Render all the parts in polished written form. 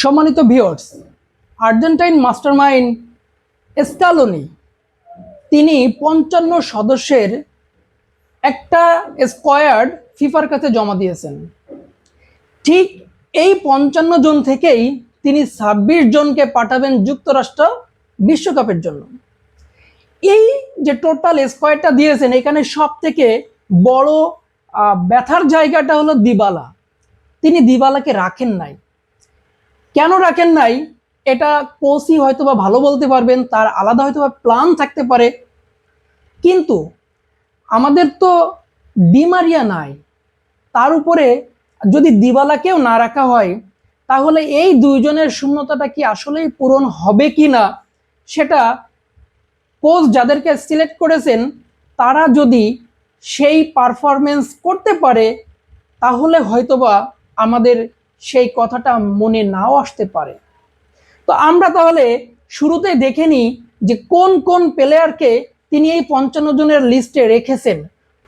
সম্মানিত viewers, Argentine mastermind Scaloni তিনি ৫৫ সদস্যের একটা স্কোয়াড ফিফার কাছে জমা দিয়েছেন। ঠিক এই ৫৫ জন থেকেই তিনি ২৬ জনকে পাঠাবেন যুক্তরাষ্ট্র বিশ্বকাপের জন্য। এই যে টোটাল স্কোয়াডটা দিয়েছেন, এখানে সব থেকে বড় ব্যথার জায়গাটা হলো দিবালা। তিনি দিবালাকে রাখেন নাই। কেন রাখেন নাই এটা কোচই হয়তো বা ভালো বলতে পারবেন, তার আলাদা হয়তো বা প্ল্যান থাকতে পারে। কিন্তু আমাদের তো ডি মারিয়া নাই, তার উপরে যদি দিবালাকেও না রাখা হয় তাহলে এই দুইজনের শূন্যতাটা কি আসলেই পূরণ হবে কি না, সেটা কোচ যাদেরকে সিলেক্ট করেছেন তারা যদি সেই পারফরমেন্স করতে পারে তাহলে হয়তোবা আমাদের সেই কথাটা মনে নাও আসতে পারে। তো আমরা তাহলে শুরুতে দেখে নিই যে কোন কোন প্লেয়ারকে তিনি এই ৫৫ জনের লিস্টে রেখেছেন।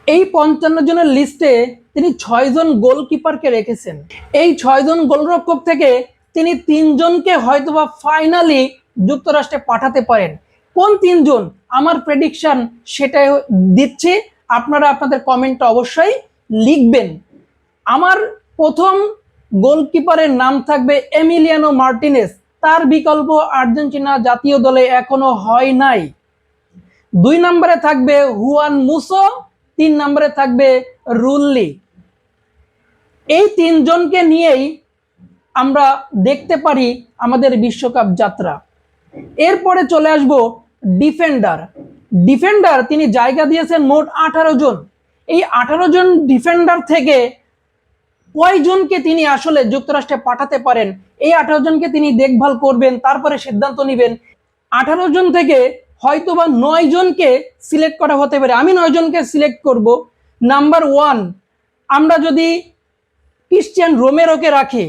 এই ৫৫ জনের লিস্টে তিনি ৬ জন গোলকিপারকে রেখেছেন। এই ৬ জন গোলরক্ষক থেকে তিনি ৩ জনকে হয়তোবা ফাইনালি যুক্তরাষ্ট্রে পাঠাতে পারেন। কোন ৩ জন আমার প্রেডিকশন সেটাই দিচ্ছি, আপনারা আপনাদের কমেন্টটা অবশ্যই লিখবেন। আমার প্রথম গোলকিপারের নাম থাকবে এমিলিয়ানো মার্টিনেজ, তার বিকল্প আর্জেন্টিনা জাতীয় দলে এখনো হয় নাই। ২ নম্বরে থাকবে হুয়ান মুসো, ৩ নম্বরে থাকবে রুল্লি। এই ৩ জনকে নিয়েই আমরা দেখতে পারি আমাদের বিশ্বকাপ যাত্রা। এরপরে চলে আসব ডিফেন্ডার। ডিফেন্ডার তিনি জায়গা দিয়েছেন মোট ১৮ জন। এই ১৮ জন ডিফেন্ডার থেকে কয়জনকে তিনি আসলে যুক্তরাষ্ট্রে পাঠাতে পারেন, এই ১৮ জনকে তিনি দেখভাল করবেন, তারপরে সিদ্ধান্ত নেবেন। ১৮ জন থেকে হয়তোবা ৯ জনকে সিলেক্ট করা হতে পারে। আমি ৯ জনকে সিলেক্ট করব। নাম্বার 1, আমরা যদি ক্রিস্টিয়ান রোমেরোকে রাখি,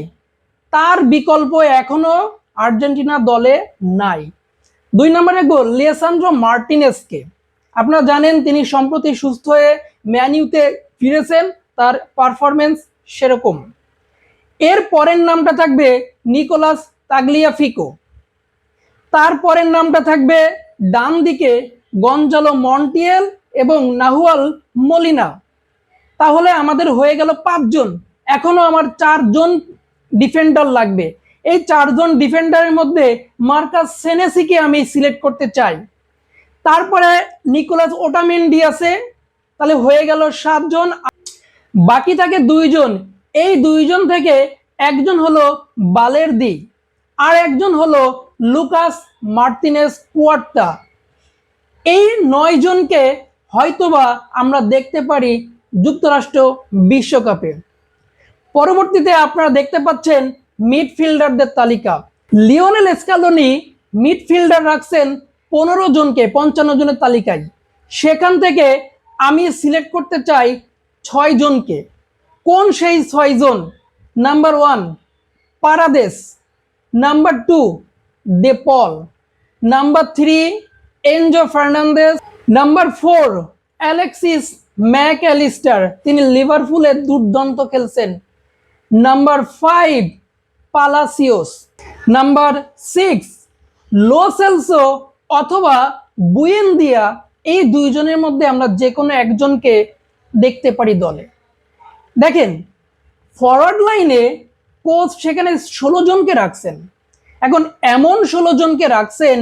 তার বিকল্প এখনো আর্জেন্টিনা দলে নাই। ২ নম্বরে গোল লিসান্দ্রো মার্টিনেজকে। আপনারা জানেন তিনি সম্প্রতি সুস্থ হয়ে ম্যান-ইউতে ফিরেছেন, তার পারফরমেন্স সেরকম। এর পরের নামটা থাকবে নিকোলাস তাগলিয়াফিকো। তারপরের নামটা থাকবে ডান দিকে গঞ্জালো মন্টিয়েল এবং নাহুয়াল মলিনা। তাহলে আমাদের হয়ে গেল ৫ জন। এখনো আমার ৪ জন ডিফেন্ডার লাগবে। এই ৪ জন ডিফেন্ডারের মধ্যে মার্কাস সেনেসিকে আমি সিলেক্ট করতে চাই। তারপরে নিকোলাস ওটামেন্ডি আছে, তাহলে হয়ে গেল ৭ জন। বাকি থাকে ২ জন। এই ২ জন থেকে একজন হলো বালেরদি, আর একজন হলো লুকাস মার্তিনেজ কুয়ার্তা। এই ৯ জনকে হয়তোবা আমরা দেখতে পারি যুক্তরাষ্ট্র বিশ্বকাপে। পরবর্তীতে আপনারা দেখতে পাচ্ছেন মিডফিল্ডারদের তালিকা। লিওনেল স্ক্যালোনি মিডফিল্ডার রাখছেন ১৫ জনকে ৫৫ জনের তালিকায়। সেখান থেকে আমি সিলেক্ট করতে চাই ৬ জনকে। কোন সেই ৬ জন? Number 1 Paredes, number 2 De Paul, number 3 Enzo Fernandez, number 4 Alexis Mac Allister, তিনি লিভারপুলে দুর্দান্ত খেলছেন, number 5 Palacios, number 6 Lo Celso অথবা বুয়েন্দিয়া। এই ২ জনের মধ্যে আমরা যে কোনো একজনকে দেখতে পারি দলে। দেখেন ফরওয়ার্ড লাইনে কোচ সেখানে ১৬ জনকে রাখছেন। এখন এমন ১৬ জনকে রাখছেন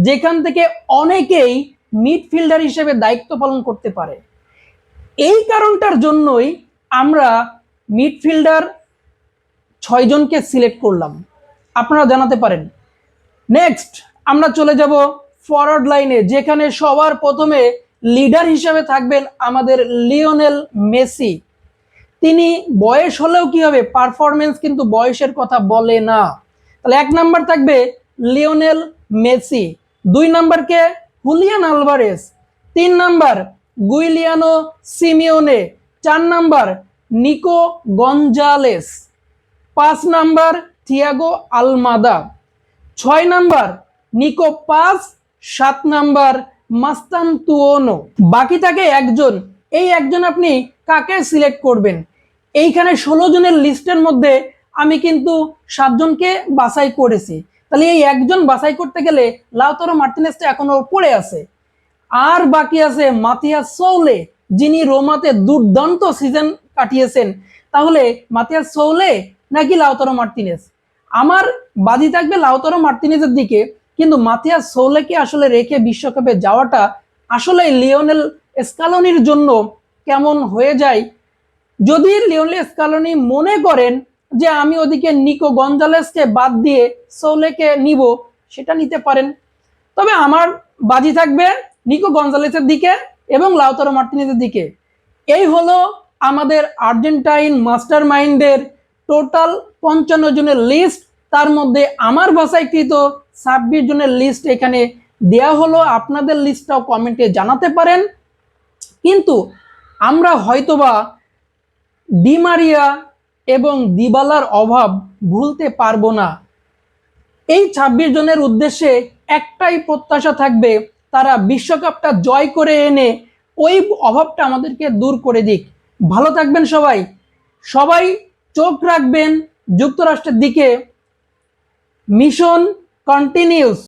যেখান থেকে অনেকেই মিডফিল্ডার হিসেবে দায়িত্ব পালন করতে পারে। এই কারণটার জন্যই আমরা মিডফিল্ডার ৬ জনকে সিলেক্ট করলাম, আপনারা জানাতে পারেন। নেক্সট আমরা চলে যাব ফরওয়ার্ড লাইনে, যেখানে সবার প্রথমে লিডার হিসেবে থাকবেন আমাদের লিওনেল মেসি। তিনি বয়স হলেও কি হবে, পারফরমেন্স কিন্তু বয়সের কথা বলে না। তাহলে ১ নাম্বার থাকবে লিওনেল মেসি, ২ নাম্বারকে Julian Alvarez, ৩ number Giuliano Simeone, ৪ number Nico Gonzalez, ৫ number Thiago Almada, ৬ number Nico Paz, ৭ number Mastantuono. বাকি থাকে একজন। এই একজন আপনি কাকে সিলেক্ট করবেন? এইখানে ১৬ জনের লিস্টের মধ্যে আমি কিন্তু 7 জনকে বাছাই করেছি। তাহলে এই একজন বাছাই করতে গেলে লাউতারো মার্টিনেজটা এখনো পড়ে আছে। আর বাকি আছে মাতিয়াস সৌলে, যিনি রোমাতে দুর্দান্ত সিজন কাটিয়েছেন। তাহলে মাতিয়াস সৌলে নাকি লাউতারো মার্টিনেজ? আমার বাজি থাকবে লাউতারো মার্টিনেজের দিকে, কিন্তু মাতিয়াস সৌলেকে আসলে রেখে বিশ্বকাপে যাওয়াটা আসলে লিওনেল স্কালোনির জন্য কেমন হয়ে যায়। যদি লিওনেল স্কালোনি মনে করেন যে আমি ওদিকে নিকো গঞ্জালেসকে বাদ দিয়ে সৌলেকে নিব, সেটা নিতে পারেন। তবে আমার বাজি থাকবে নিকো গঞ্জালেসের দিকে এবং লাউতারো মার্টিনেজের দিকে। এই হলো আমাদের আর্জেন্টাইন মাস্টার মাইন্ডের টোটাল 55 জনের লিস্ট। তার মধ্যে আমার বাছাইকৃত 26 জনের লিস্ট এখানে দেয়া হলো। আপনাদের লিস্টটাও কমেন্টে জানাতে পারেন। কিন্তু আমরা হয়তোবা ডি মারিয়া এবং দিবালার অভাব ভুলতে পারবো না। এই 26 জনের উদ্দেশ্যে একটাই প্রত্যাশা থাকবে, তারা বিশ্বকাপটা জয় করে এনে ওই অভাবটা আমাদেরকে দূর করে দিক। ভালো থাকবেন সবাই। সবাই চোখ রাখবেন যুক্তরাষ্ট্রের দিকে। Mission continuous.